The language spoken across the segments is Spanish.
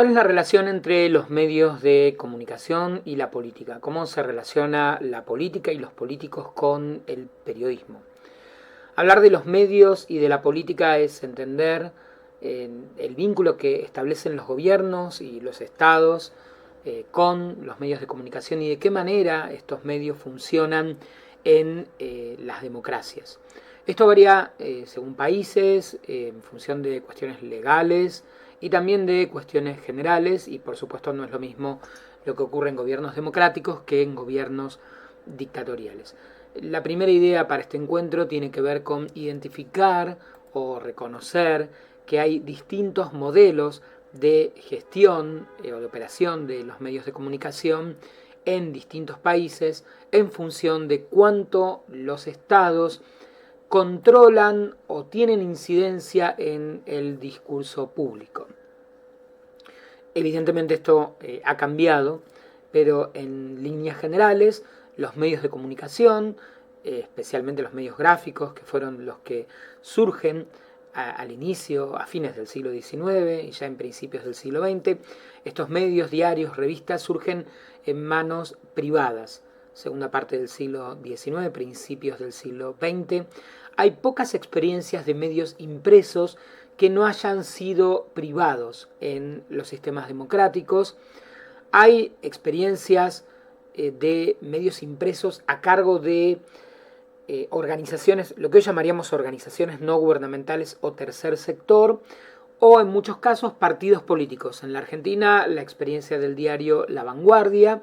¿Cuál es la relación entre los medios de comunicación y la política? ¿Cómo se relaciona la política y los políticos con el periodismo? Hablar de los medios y de la política es entender el vínculo que establecen los gobiernos y los estados con los medios de comunicación y de qué manera estos medios funcionan en las democracias. Esto varía según países, en función de cuestiones legales y también de cuestiones generales, y por supuesto no es lo mismo lo que ocurre en gobiernos democráticos que en gobiernos dictatoriales. La primera idea para este encuentro tiene que ver con identificar o reconocer que hay distintos modelos de gestión o de operación de los medios de comunicación en distintos países en función de cuánto los estados controlan o tienen incidencia en el discurso público. Evidentemente esto ha cambiado, pero en líneas generales los medios de comunicación, especialmente los medios gráficos, que fueron los que surgen al inicio, a fines del siglo XIX y ya en principios del siglo XX, estos medios, diarios, revistas, surgen en manos privadas. Segunda parte del siglo XIX, principios del siglo XX, hay pocas experiencias de medios impresos que no hayan sido privados en los sistemas democráticos. Hay experiencias de medios impresos a cargo de organizaciones, lo que hoy llamaríamos organizaciones no gubernamentales o tercer sector, o en muchos casos partidos políticos. En la Argentina, la experiencia del diario La Vanguardia,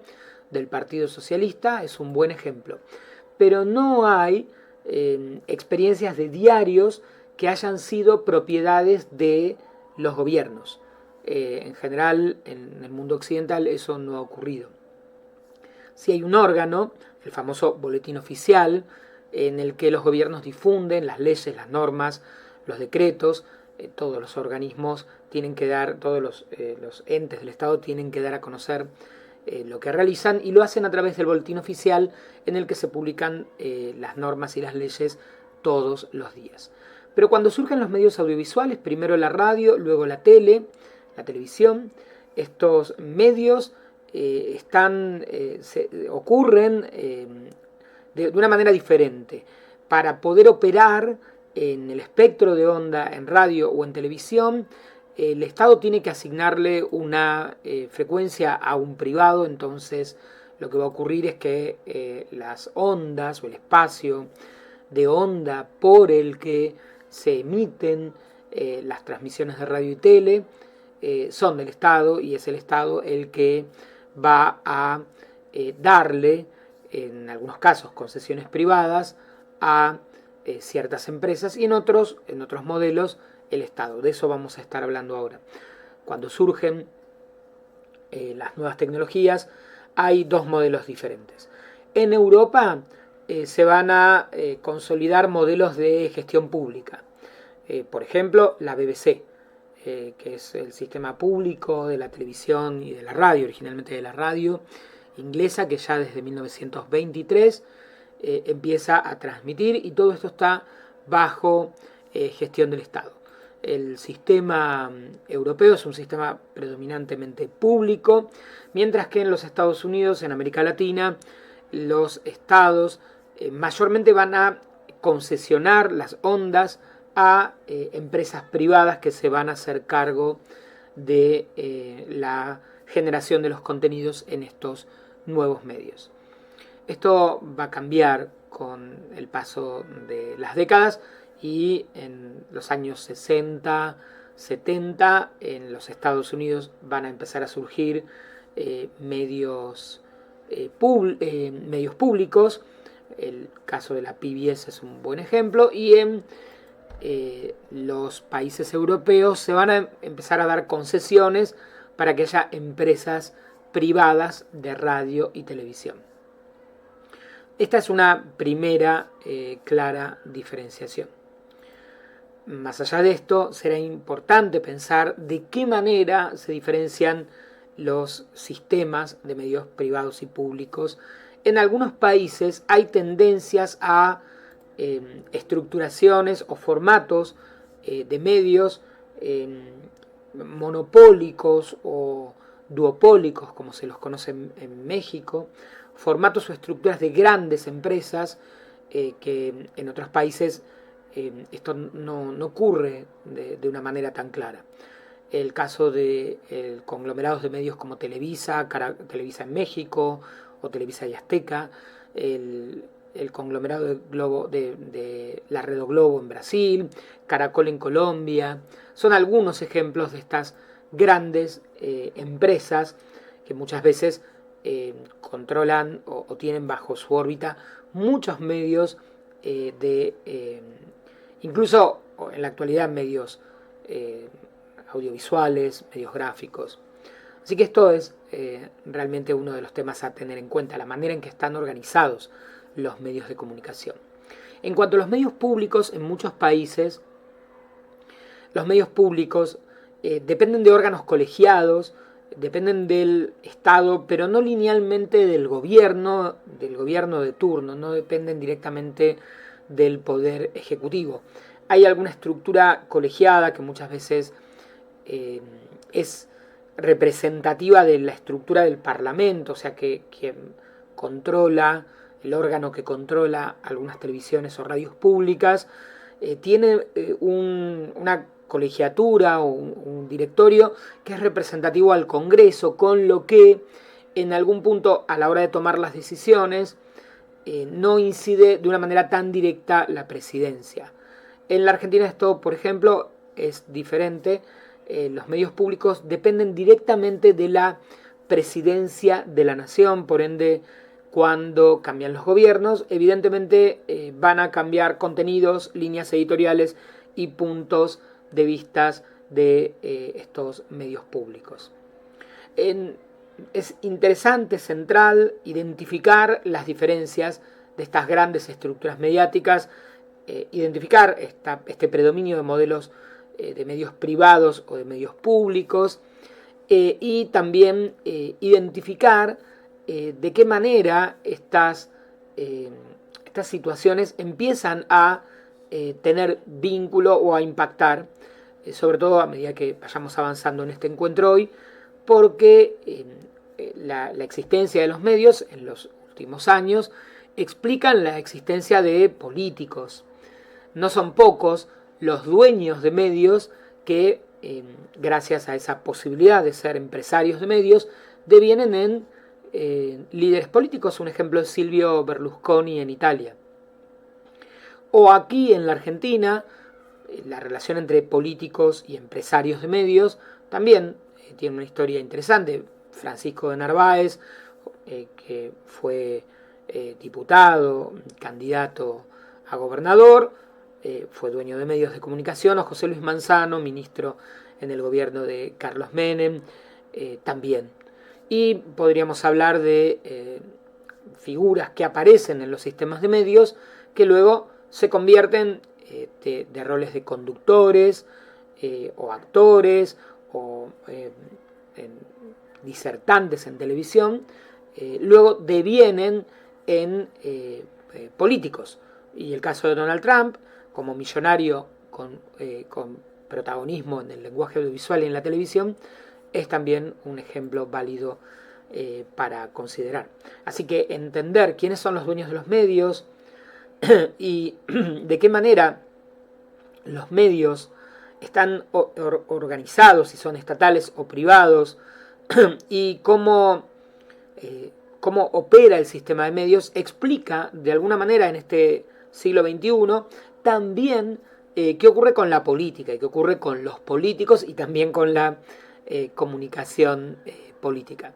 del Partido Socialista, es un buen ejemplo. Pero no hay experiencias de diarios que hayan sido propiedades de los gobiernos. En general, en el mundo occidental eso no ha ocurrido. Sí hay un órgano, el famoso boletín oficial, en el que los gobiernos difunden las leyes, las normas, los decretos. Todos los organismos tienen que dar, todos los entes del Estado tienen que dar a conocer lo que realizan, y lo hacen a través del boletín oficial en el que se publican las normas y las leyes todos los días. Pero cuando surgen los medios audiovisuales, primero la radio, luego la televisión, estos medios ocurren de una manera diferente. Para poder operar en el espectro de onda en radio o en televisión, el Estado tiene que asignarle una frecuencia a un privado. Entonces lo que va a ocurrir es que las ondas o el espacio de onda por el que se emiten las transmisiones de radio y tele son del Estado, y es el Estado el que va a darle, en algunos casos, concesiones privadas a ciertas empresas, y en otros modelos el Estado. De eso vamos a estar hablando ahora. Cuando surgen las nuevas tecnologías, hay dos modelos diferentes. En Europa se van a consolidar modelos de gestión pública. Por ejemplo, la BBC, que es el sistema público de la televisión y de la radio, originalmente de la radio inglesa, que ya desde 1923 empieza a transmitir, y todo esto está bajo gestión del Estado. El sistema europeo es un sistema predominantemente público, mientras que en los Estados Unidos, en América Latina, los estados mayormente van a concesionar las ondas a empresas privadas que se van a hacer cargo de la generación de los contenidos en estos nuevos medios. Esto va a cambiar con el paso de las décadas, y en los años 60, 70 en los Estados Unidos van a empezar a surgir medios públicos. El caso de la PBS es un buen ejemplo, y en los países europeos se van a empezar a dar concesiones para que haya empresas privadas de radio y televisión. Esta es una primera clara diferenciación. Más allá de esto, será importante pensar de qué manera se diferencian los sistemas de medios privados y públicos. En algunos países hay tendencias a estructuraciones o formatos de medios monopólicos o duopólicos, como se los conoce en México, formatos o estructuras de grandes empresas que en otros países esto no ocurre de una manera tan clara. El caso de conglomerados de medios como Televisa, Televisa en México o Televisa y Azteca, el conglomerado de la Red Globo en Brasil, Caracol en Colombia, son algunos ejemplos de estas grandes empresas que muchas veces controlan o tienen bajo su órbita muchos medios incluso en la actualidad medios audiovisuales, medios gráficos. Así que esto es realmente uno de los temas a tener en cuenta, la manera en que están organizados los medios de comunicación. En cuanto a los medios públicos, en muchos países, los medios públicos dependen de órganos colegiados, dependen del Estado, pero no linealmente del gobierno de turno, no dependen directamente del poder ejecutivo. Hay alguna estructura colegiada que muchas veces es representativa de la estructura del Parlamento, o sea que quien controla, el órgano que controla algunas televisiones o radios públicas, tiene una colegiatura o un directorio que es representativo al Congreso, con lo que en algún punto a la hora de tomar las decisiones no incide de una manera tan directa la presidencia. En la Argentina esto, por ejemplo, es diferente. Los medios públicos dependen directamente de la presidencia de la nación, por ende, cuando cambian los gobiernos, evidentemente van a cambiar contenidos, líneas editoriales y puntos de vistas de estos medios públicos. Es interesante, central, identificar las diferencias de estas grandes estructuras mediáticas, identificar este predominio de modelos de medios privados o de medios públicos, y también identificar de qué manera estas situaciones empiezan a tener vínculo o a impactar, sobre todo a medida que vayamos avanzando en este encuentro hoy, porque la existencia de los medios en los últimos años explican la existencia de políticos. No son pocos los dueños de medios que, gracias a esa posibilidad de ser empresarios de medios, devienen en líderes políticos. Un ejemplo es Silvio Berlusconi en Italia. O aquí en la Argentina, la relación entre políticos y empresarios de medios también tiene una historia interesante. Francisco de Narváez, que fue diputado, candidato a gobernador, fue dueño de medios de comunicación, o José Luis Manzano, ministro en el gobierno de Carlos Menem, también. Y podríamos hablar de figuras que aparecen en los sistemas de medios que luego se convierten de roles de conductores o actores o disertantes en televisión, luego devienen en políticos. Y el caso de Donald Trump, como millonario con protagonismo en el lenguaje audiovisual y en la televisión, es también un ejemplo válido para considerar. Así que entender quiénes son los dueños de los medios y de qué manera los medios están organizados, si son estatales o privados, y cómo opera el sistema de medios, explica de alguna manera en este siglo XXI también qué ocurre con la política y qué ocurre con los políticos y también con la comunicación política.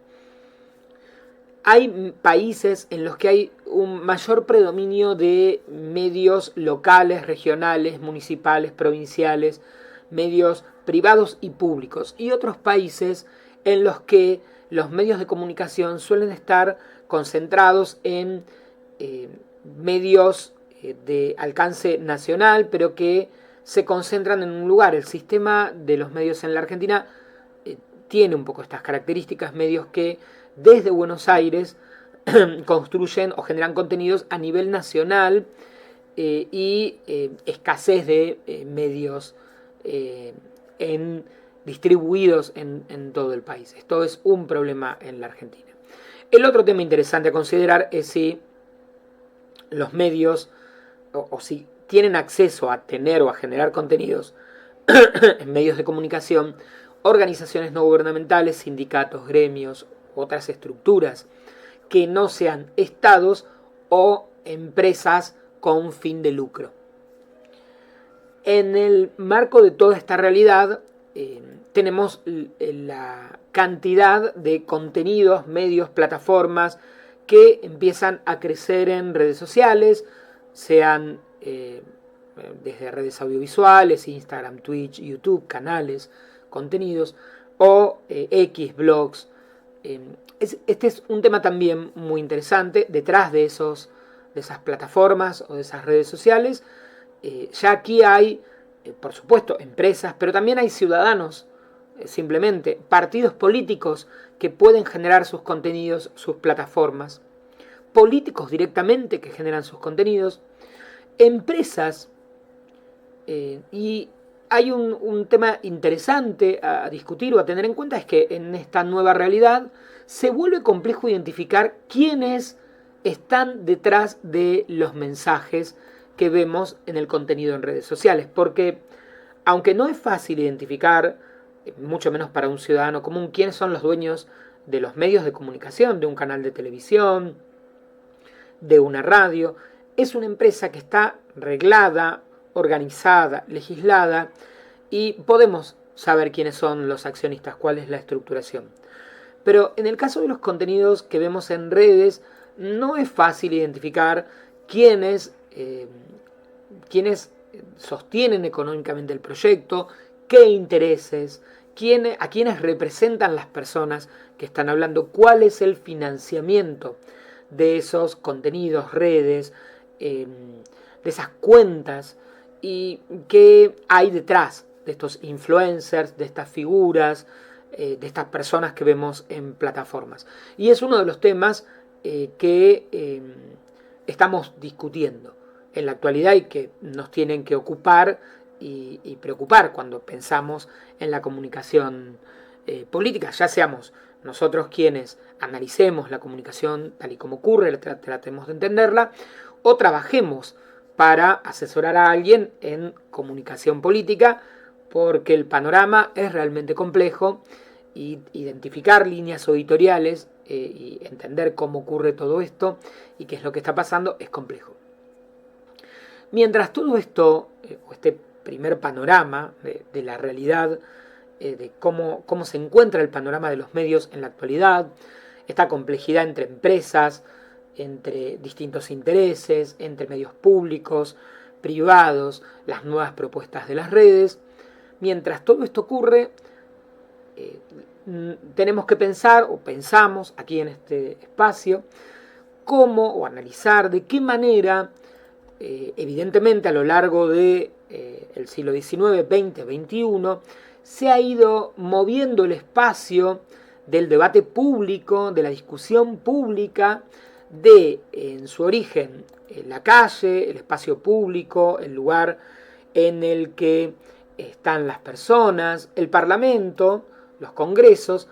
Hay países en los que hay un mayor predominio de medios locales, regionales, municipales, provinciales, medios privados y públicos, y otros países en los que los medios de comunicación suelen estar concentrados en medios de alcance nacional, pero que se concentran en un lugar. El sistema de los medios en la Argentina tiene un poco estas características, medios que desde Buenos Aires construyen o generan contenidos a nivel nacional y escasez de medios en distribuidos en todo el país. Esto es un problema en la Argentina. El otro tema interesante a considerar es si los medios o si tienen acceso a tener o a generar contenidos en medios de comunicación, organizaciones no gubernamentales, sindicatos, gremios, otras estructuras que no sean estados o empresas con fin de lucro. En el marco de toda esta realidad, tenemos la cantidad de contenidos, medios, plataformas que empiezan a crecer en redes sociales, sean desde redes audiovisuales, Instagram, Twitch, YouTube, canales, contenidos, o X, blogs. Este es un tema también muy interesante. Detrás de esas plataformas o de esas redes sociales, ya aquí hay, por supuesto, empresas, pero también hay ciudadanos, simplemente, partidos políticos que pueden generar sus contenidos, sus plataformas, políticos directamente que generan sus contenidos, empresas, y hay un tema interesante a discutir o a tener en cuenta, es que en esta nueva realidad se vuelve complejo identificar quiénes están detrás de los mensajes que vemos en el contenido en redes sociales, porque aunque no es fácil identificar, mucho menos para un ciudadano común, quiénes son los dueños de los medios de comunicación, de un canal de televisión, de una radio, es una empresa que está reglada, organizada, legislada, y podemos saber quiénes son los accionistas, cuál es la estructuración. Pero en el caso de los contenidos que vemos en redes, no es fácil identificar quiénes sostienen económicamente el proyecto, qué intereses, a quiénes representan las personas que están hablando, cuál es el financiamiento de esos contenidos, redes, de esas cuentas, y qué hay detrás de estos influencers, de estas figuras, de estas personas que vemos en plataformas. Y es uno de los temas que estamos discutiendo en la actualidad y que nos tienen que ocupar y preocupar cuando pensamos en la comunicación política, ya seamos nosotros quienes analicemos la comunicación tal y como ocurre, tratemos de entenderla, o trabajemos para asesorar a alguien en comunicación política, porque el panorama es realmente complejo y identificar líneas editoriales y entender cómo ocurre todo esto y qué es lo que está pasando es complejo. Mientras todo esto, este primer panorama de la realidad, de cómo se encuentra el panorama de los medios en la actualidad, esta complejidad entre empresas, entre distintos intereses, entre medios públicos, privados, las nuevas propuestas de las redes. Mientras todo esto ocurre, tenemos que pensar, o pensamos aquí en este espacio, cómo o analizar de qué manera, evidentemente a lo largo del siglo XIX, XX, XXI, se ha ido moviendo el espacio del debate público, de la discusión pública, en su origen, la calle, el espacio público, el lugar en el que están las personas, el parlamento, los congresos,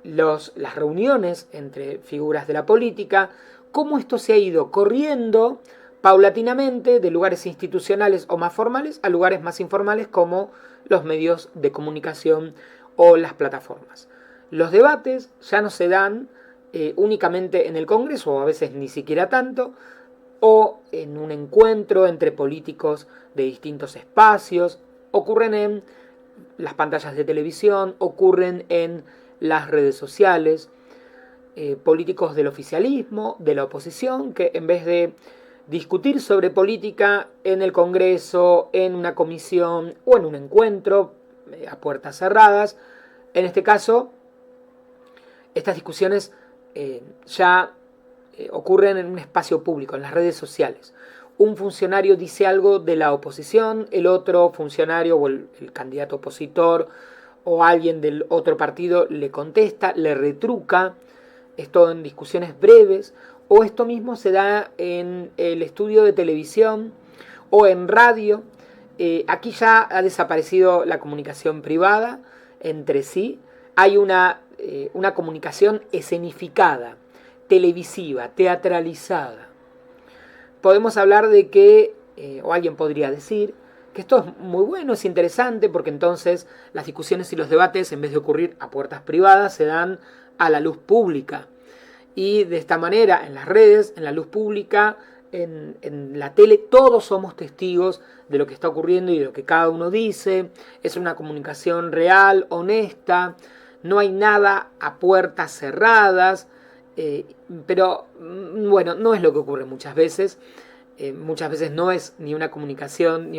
las reuniones entre figuras de la política, cómo esto se ha ido corriendo paulatinamente de lugares institucionales o más formales a lugares más informales como los medios de comunicación o las plataformas. Los debates ya no se dan únicamente en el Congreso, o a veces ni siquiera tanto, o en un encuentro entre políticos de distintos espacios, ocurren en las pantallas de televisión, ocurren en las redes sociales, políticos del oficialismo, de la oposición, que en vez de discutir sobre política en el Congreso, en una comisión o en un encuentro a puertas cerradas, en este caso, estas discusiones ya ocurren en un espacio público, en las redes sociales. Un funcionario dice algo de la oposición, el otro funcionario o el candidato opositor o alguien del otro partido le contesta, le retruca, esto en discusiones breves, o esto mismo se da en el estudio de televisión o en radio. Aquí ya ha desaparecido la comunicación privada, entre sí, hay una comunicación escenificada, televisiva, teatralizada. Podemos hablar de que, o alguien podría decir, que esto es muy bueno, es interesante, porque entonces las discusiones y los debates, en vez de ocurrir a puertas privadas, se dan a la luz pública. Y de esta manera, en las redes, en la luz pública, en la tele, todos somos testigos de lo que está ocurriendo y de lo que cada uno dice. Es una comunicación real, honesta, no hay nada a puertas cerradas, pero bueno, no es lo que ocurre muchas veces. Muchas veces no es ni una comunicación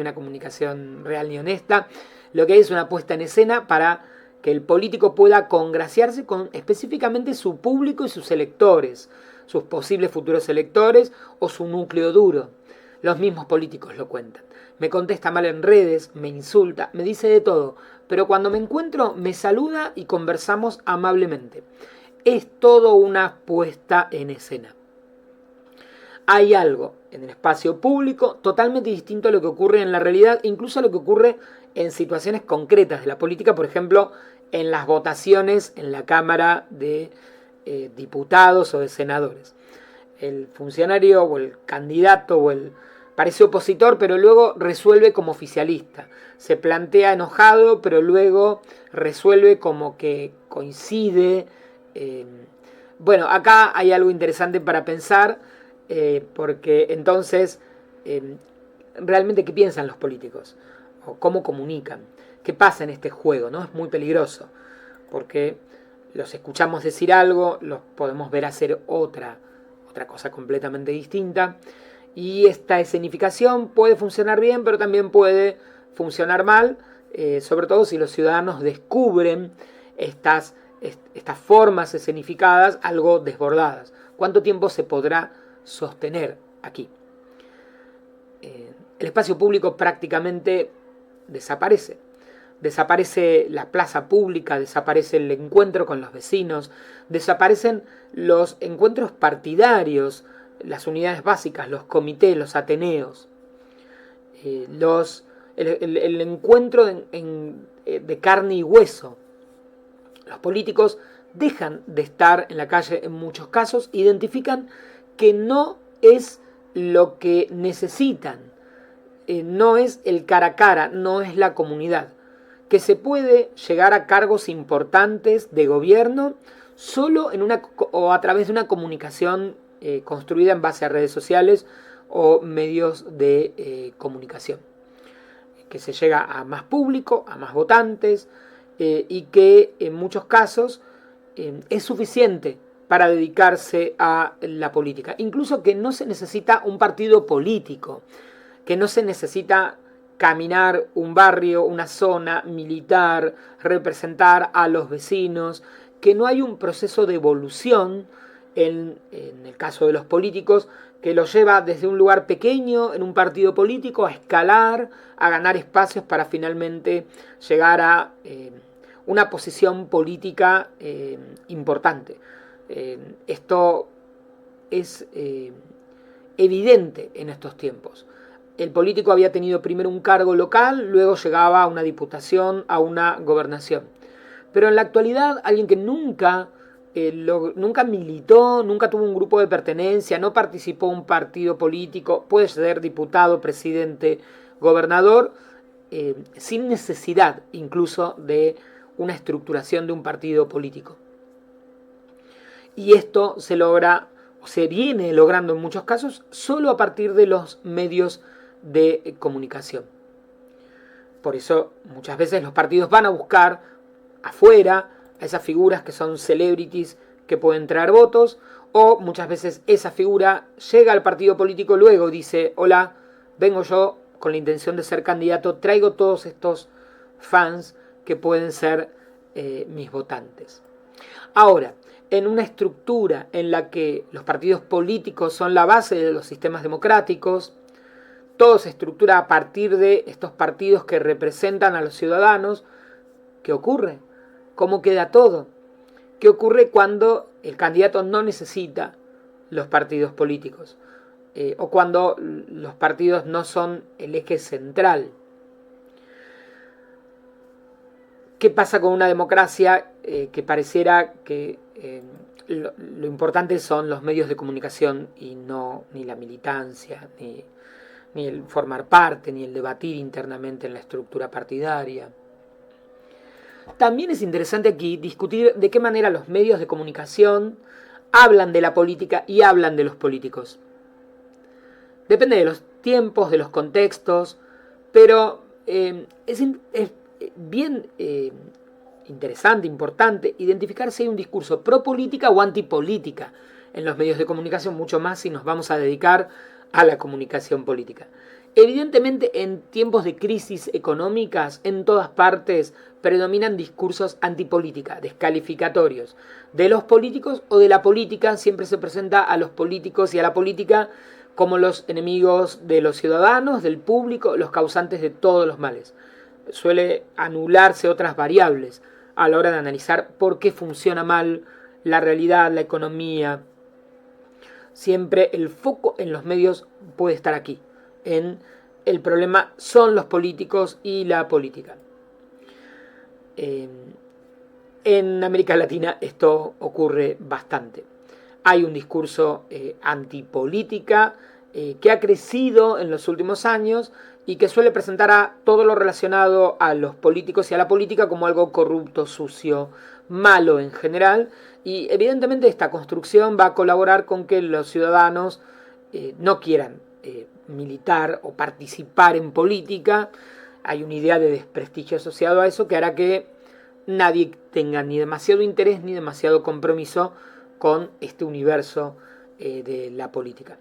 real ni honesta. Lo que hay es una puesta en escena para que el político pueda congraciarse con específicamente su público y sus electores, sus posibles futuros electores o su núcleo duro. Los mismos políticos lo cuentan. Me contesta mal en redes, me insulta, me dice de todo, pero cuando me encuentro me saluda y conversamos amablemente. Es todo una puesta en escena. Hay algo en el espacio público totalmente distinto a lo que ocurre en la realidad, incluso a lo que ocurre en situaciones concretas de la política, por ejemplo, en las votaciones en la Cámara de Diputados o de Senadores. El funcionario o el candidato o el parece opositor, pero luego resuelve como oficialista. Se plantea enojado, pero luego resuelve como que coincide. Bueno, acá hay algo interesante para pensar, porque entonces, realmente, ¿qué piensan los políticos? O cómo comunican. ¿Qué pasa en este juego? ¿No? Es muy peligroso, porque los escuchamos decir algo, los podemos ver hacer otra cosa completamente distinta, y esta escenificación puede funcionar bien, pero también puede funcionar mal, sobre todo si los ciudadanos descubren estas formas escenificadas algo desbordadas. ¿Cuánto tiempo se podrá sostener aquí? El espacio público prácticamente desaparece. Desaparece la plaza pública, desaparece el encuentro con los vecinos, desaparecen los encuentros partidarios, las unidades básicas, los comités, los ateneos, el encuentro de carne y hueso. Los políticos dejan de estar en la calle en muchos casos, identifican que no es lo que necesitan, no es el cara a cara, no es la comunidad, que se puede llegar a cargos importantes de gobierno solo o a través de una comunicación construida en base a redes sociales o medios de comunicación, que se llega a más público, a más votantes, y que en muchos casos es suficiente para dedicarse a la política. Incluso que no se necesita un partido político, que no se necesita caminar un barrio, una zona, militar, representar a los vecinos, que no hay un proceso de evolución en el caso de los políticos, que los lleva desde un lugar pequeño en un partido político a escalar, a ganar espacios para finalmente llegar a una posición política importante. Esto es evidente en estos tiempos. El político había tenido primero un cargo local, luego llegaba a una diputación, a una gobernación. Pero en la actualidad, alguien que nunca militó, nunca tuvo un grupo de pertenencia, no participó en un partido político, puede ser diputado, presidente, gobernador, sin necesidad incluso de una estructuración de un partido político. Y esto se logra, o se viene logrando en muchos casos, solo a partir de los medios de comunicación. Por eso muchas veces los partidos van a buscar afuera a esas figuras que son celebrities que pueden traer votos, o muchas veces esa figura llega al partido político, luego dice: hola, vengo yo con la intención de ser candidato, traigo todos estos fans que pueden ser mis votantes. Ahora, en una estructura en la que los partidos políticos son la base de los sistemas democráticos, todo se estructura a partir de estos partidos que representan a los ciudadanos. ¿Qué ocurre? ¿Cómo queda todo? ¿Qué ocurre cuando el candidato no necesita los partidos políticos? O cuando los partidos no son el eje central. ¿Qué pasa con una democracia que pareciera que lo importante son los medios de comunicación y no ni la militancia, ni el formar parte, ni el debatir internamente en la estructura partidaria? También es interesante aquí discutir de qué manera los medios de comunicación hablan de la política y hablan de los políticos. Depende de los tiempos, de los contextos, pero es bien interesante, importante, identificar si hay un discurso pro política o antipolítica en los medios de comunicación, mucho más si nos vamos a dedicar a la comunicación política. Evidentemente, en tiempos de crisis económicas, en todas partes predominan discursos antipolítica, descalificatorios de los políticos o de la política. Siempre se presenta a los políticos y a la política como los enemigos de los ciudadanos, del público, los causantes de todos los males. Suele anularse otras variables a la hora de analizar por qué funciona mal la realidad, la economía. Siempre el foco en los medios puede estar aquí, en el problema son los políticos y la política. En América Latina esto ocurre bastante. Hay un discurso antipolítica que ha crecido en los últimos años y que suele presentar a todo lo relacionado a los políticos y a la política como algo corrupto, sucio, malo en general. Y evidentemente esta construcción va a colaborar con que los ciudadanos no quieran militar o participar en política. Hay una idea de desprestigio asociado a eso que hará que nadie tenga ni demasiado interés ni demasiado compromiso con este universo de la política.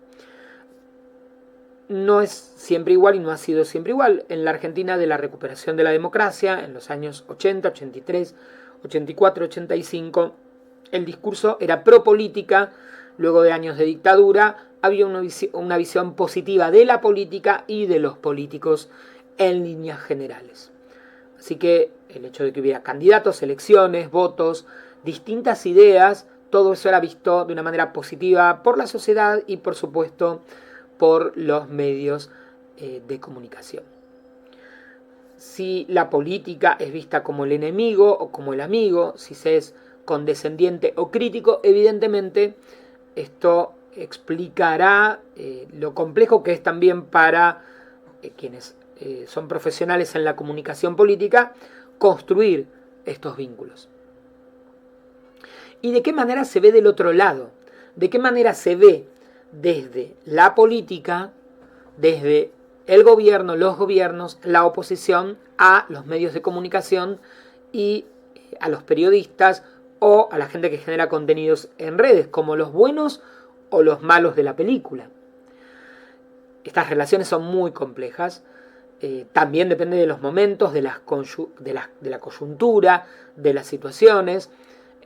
No es siempre igual y no ha sido siempre igual. En la Argentina de la recuperación de la democracia, en los años 80, 83, 84, 85, el discurso era pro política. Luego de años de dictadura había una visión positiva de la política y de los políticos en líneas generales. Así que el hecho de que hubiera candidatos, elecciones, votos, distintas ideas, todo eso era visto de una manera positiva por la sociedad y por supuesto por los medios de comunicación. Si la política es vista como el enemigo o como el amigo, si se es condescendiente o crítico, evidentemente esto explicará lo complejo que es también para quienes son profesionales en la comunicación política construir estos vínculos. ¿Y de qué manera se ve del otro lado? ¿De qué manera se ve desde la política, desde el gobierno, los gobiernos, la oposición, a los medios de comunicación y a los periodistas o a la gente que genera contenidos en redes, como los buenos o los malos de la película? Estas relaciones son muy complejas. También depende de los momentos, de la coyuntura, de las situaciones,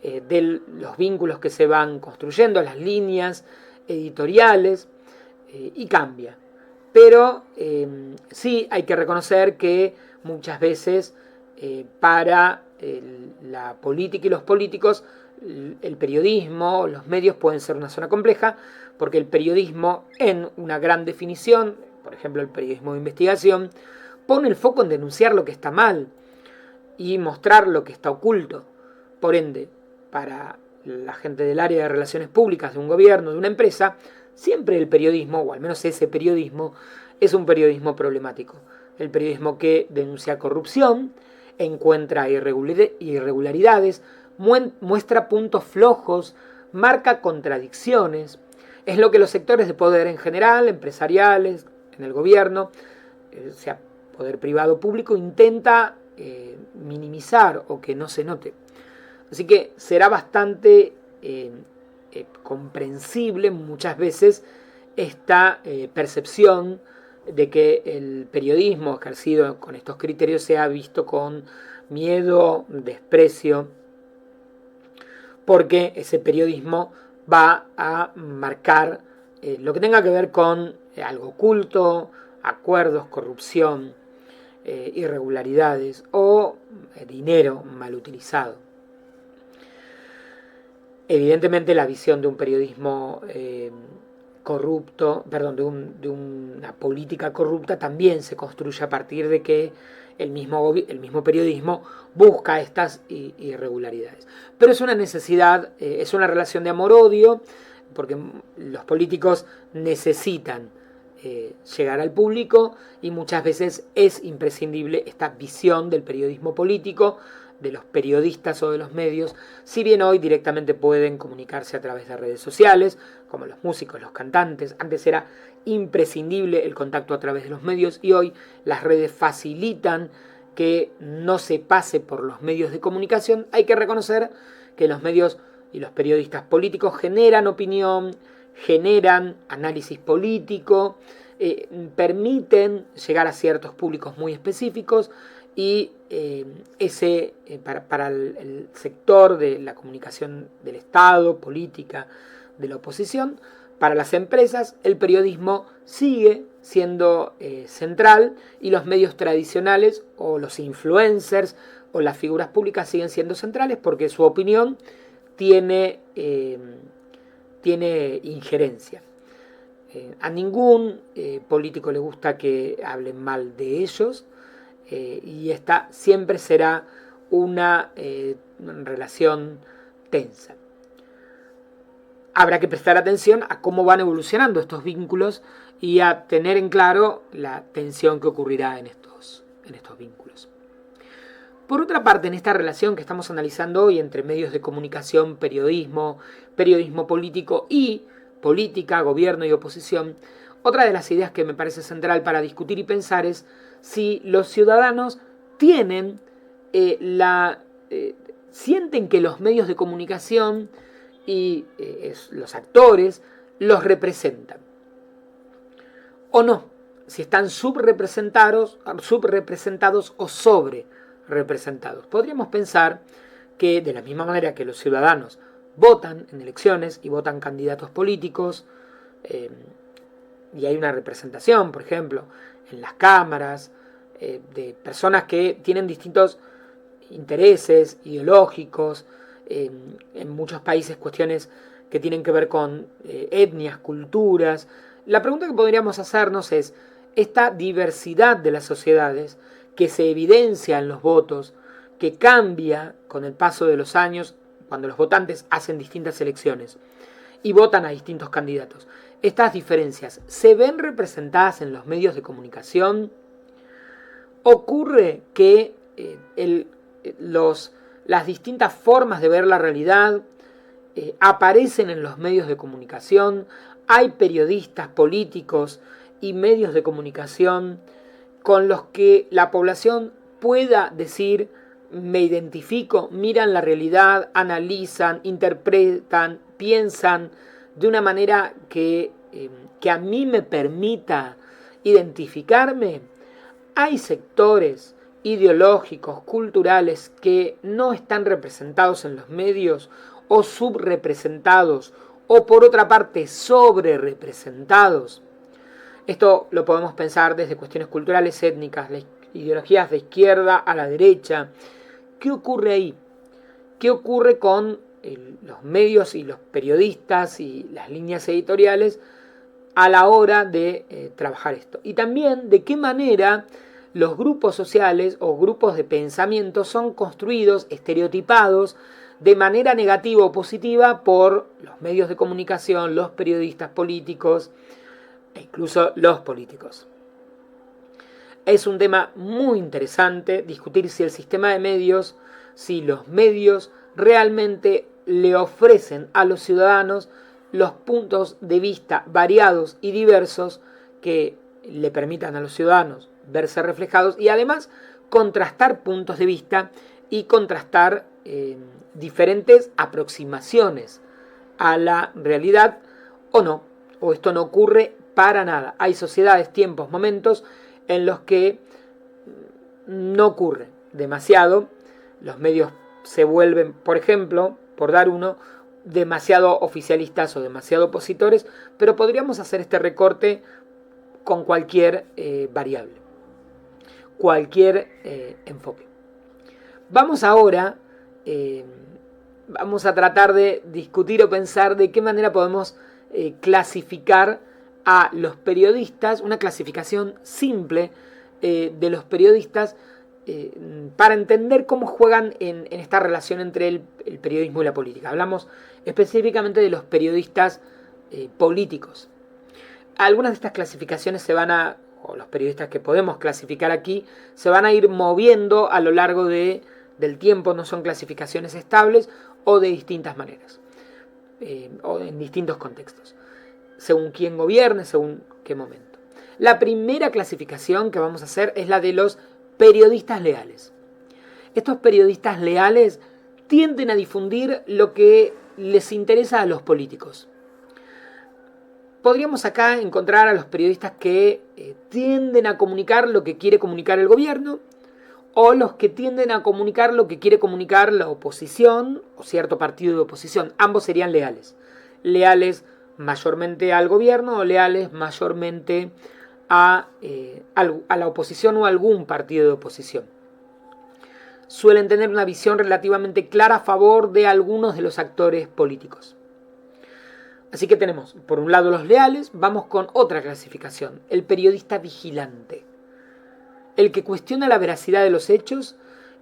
de los vínculos que se van construyendo, las líneas editoriales, y cambia. Pero sí hay que reconocer que muchas veces para la política y los políticos el periodismo, los medios pueden ser una zona compleja, porque el periodismo en una gran definición, por ejemplo el periodismo de investigación, pone el foco en denunciar lo que está mal y mostrar lo que está oculto. Por ende, para la gente del área de relaciones públicas, de un gobierno, de una empresa, siempre el periodismo, o al menos ese periodismo, es un periodismo problemático. El periodismo que denuncia corrupción, encuentra irregularidades, muestra puntos flojos, marca contradicciones. Es lo que los sectores de poder en general, empresariales, en el gobierno, sea poder privado o público, intenta minimizar o que no se note. Así que será bastante comprensible muchas veces esta percepción de que el periodismo ejercido con estos criterios sea visto con miedo, desprecio, porque ese periodismo va a marcar lo que tenga que ver con algo oculto, acuerdos, corrupción, irregularidades o dinero mal utilizado. Evidentemente la visión de un periodismo corrupto, perdón, de una política corrupta también se construye a partir de que el mismo periodismo busca estas irregularidades. Pero es una necesidad, es una relación de amor-odio, porque los políticos necesitan llegar al público y muchas veces es imprescindible esta visión del periodismo político, de los periodistas o de los medios, si bien hoy directamente pueden comunicarse a través de redes sociales, como los músicos, los cantantes. Antes era imprescindible el contacto a través de los medios y hoy las redes facilitan que no se pase por los medios de comunicación. Hay que reconocer que los medios y los periodistas políticos generan opinión, generan análisis político, permiten llegar a ciertos públicos muy específicos y para el sector de la comunicación del Estado, política, de la oposición, para las empresas el periodismo sigue siendo central y los medios tradicionales o los influencers o las figuras públicas siguen siendo centrales porque su opinión tiene injerencia. A ningún político le gusta que hablen mal de ellos y esta siempre será una relación tensa. Habrá que prestar atención a cómo van evolucionando estos vínculos y a tener en claro la tensión que ocurrirá en estos vínculos. Por otra parte, en esta relación que estamos analizando hoy entre medios de comunicación, periodismo político y política, gobierno y oposición, otra de las ideas que me parece central para discutir y pensar es si los ciudadanos tienen sienten que los medios de comunicación y los actores los representan o no, si están subrepresentados o sobrerepresentados. Podríamos pensar que de la misma manera que los ciudadanos votan en elecciones y votan candidatos políticos y hay una representación, por ejemplo, en las cámaras de personas que tienen distintos intereses ideológicos, en muchos países cuestiones que tienen que ver con etnias, culturas. La pregunta que podríamos hacernos es, esta diversidad de las sociedades que se evidencia en los votos, que cambia con el paso de los años, cuando los votantes hacen distintas elecciones y votan a distintos candidatos, estas diferencias se ven representadas en los medios de comunicación. Ocurre que las distintas formas de ver la realidad aparecen en los medios de comunicación. Hay periodistas, políticos y medios de comunicación con los que la población pueda decir: me identifico, miran la realidad, analizan, interpretan, piensan de una manera que a mí me permita identificarme. Hay sectores ideológicos, culturales, que no están representados en los medios o subrepresentados o por otra parte sobrerepresentados. Esto lo podemos pensar desde cuestiones culturales, étnicas, ideologías de izquierda a la derecha. ¿Qué ocurre ahí? ¿Qué ocurre con los medios y los periodistas y las líneas editoriales a la hora de trabajar esto? Y también de qué manera los grupos sociales o grupos de pensamiento son construidos, estereotipados de manera negativa o positiva por los medios de comunicación, los periodistas políticos e incluso los políticos. Es un tema muy interesante discutir si el sistema de medios, si los medios realmente le ofrecen a los ciudadanos los puntos de vista variados y diversos que le permitan a los ciudadanos verse reflejados y además contrastar puntos de vista y contrastar diferentes aproximaciones a la realidad o no, o esto no ocurre para nada. Hay sociedades, tiempos, momentos en los que no ocurre demasiado. Los medios se vuelven, por ejemplo, por dar uno, demasiado oficialistas o demasiado opositores, pero podríamos hacer este recorte con cualquier variable, cualquier enfoque. Vamos ahora, vamos a tratar de discutir o pensar de qué manera podemos clasificar a los periodistas, una clasificación simple de los periodistas, para entender cómo juegan en esta relación entre el periodismo y la política. Hablamos específicamente de los periodistas políticos. Algunas de estas clasificaciones o los periodistas que podemos clasificar aquí, se van a ir moviendo a lo largo del tiempo, no son clasificaciones estables o de distintas maneras, o en distintos contextos, según quién gobierne, según qué momento. La primera clasificación que vamos a hacer es la de los periodistas leales. Estos periodistas leales tienden a difundir lo que les interesa a los políticos. Podríamos acá encontrar a los periodistas que tienden a comunicar lo que quiere comunicar el gobierno, o los que tienden a comunicar lo que quiere comunicar la oposición o cierto partido de oposición. Ambos serían leales. Leales mayormente al gobierno o leales mayormente a la oposición o a algún partido de oposición. Suelen tener una visión relativamente clara a favor de algunos de los actores políticos. Así que tenemos, por un lado, los leales. Vamos con otra clasificación, el periodista vigilante. El que cuestiona la veracidad de los hechos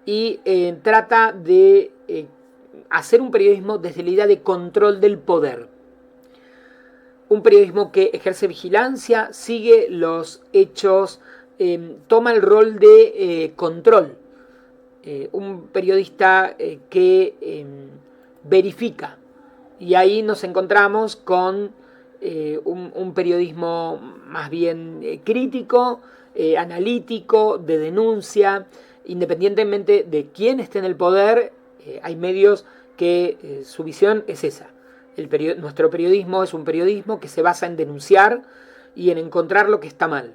y trata de hacer un periodismo desde la idea de control del poder. Un periodismo que ejerce vigilancia, sigue los hechos, toma el rol de control. Un periodista que verifica. Y ahí nos encontramos con un periodismo más bien crítico, analítico, de denuncia. Independientemente de quién esté en el poder, hay medios que su visión es esa. Nuestro periodismo es un periodismo que se basa en denunciar y en encontrar lo que está mal.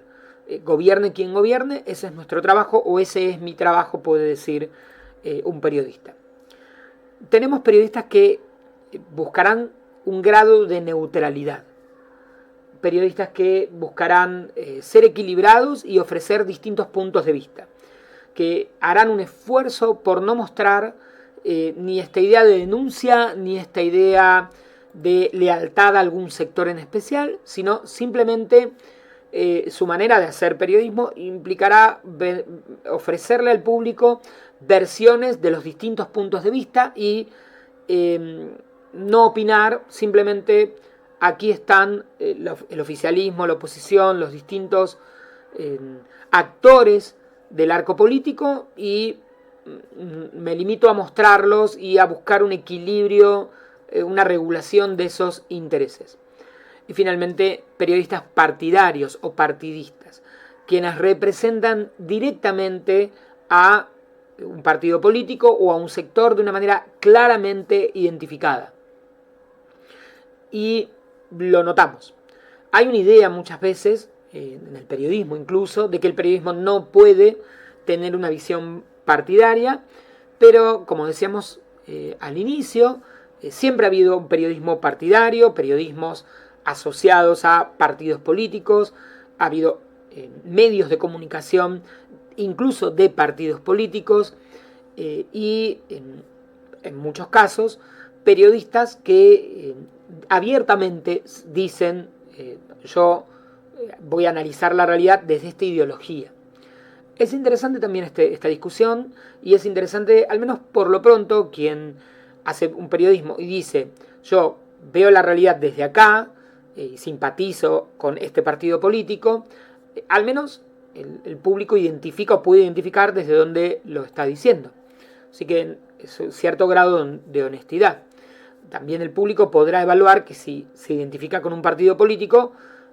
Gobierne quien gobierne, ese es nuestro trabajo, o ese es mi trabajo, puede decir un periodista. Tenemos periodistas que buscarán un grado de neutralidad. Periodistas que buscarán ser equilibrados y ofrecer distintos puntos de vista. Que harán un esfuerzo por no mostrar ni esta idea de denuncia, ni esta idea de lealtad a algún sector en especial, sino simplemente su manera de hacer periodismo implicará ofrecerle al público versiones de los distintos puntos de vista y no opinar, simplemente aquí están el oficialismo, la oposición, los distintos actores del arco político y me limito a mostrarlos y a buscar un equilibrio, una regulación de esos intereses. Y finalmente, periodistas partidarios o partidistas, quienes representan directamente a un partido político o a un sector de una manera claramente identificada. Y lo notamos. Hay una idea muchas veces, en el periodismo incluso, de que el periodismo no puede tener una visión partidaria, pero como decíamos al inicio, siempre ha habido un periodismo partidario, periodismos asociados a partidos políticos, ha habido medios de comunicación incluso de partidos políticos y en muchos casos periodistas que abiertamente dicen yo voy a analizar la realidad desde esta ideología. Es interesante también esta discusión y es interesante, al menos por lo pronto, quien hace un periodismo y dice yo veo la realidad desde acá y simpatizo con este partido político, al menos el público identifica o puede identificar desde dónde lo está diciendo. Así que es un cierto grado de honestidad. También el público podrá evaluar que si se identifica con un partido político,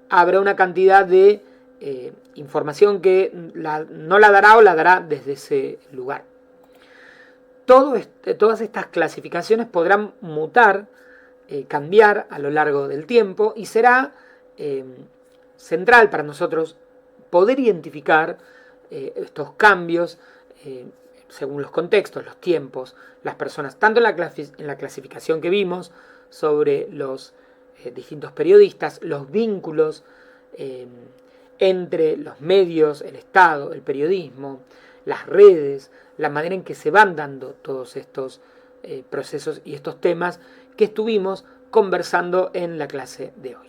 habrá una cantidad de información que no la dará o la dará desde ese lugar. Todas estas clasificaciones podrán mutar, cambiar a lo largo del tiempo y será central para nosotros poder identificar estos cambios según los contextos, los tiempos, las personas, tanto en la clasificación que vimos sobre los distintos periodistas, los vínculos entre los medios, el Estado, el periodismo, las redes, la manera en que se van dando todos estos procesos y estos temas que estuvimos conversando en la clase de hoy.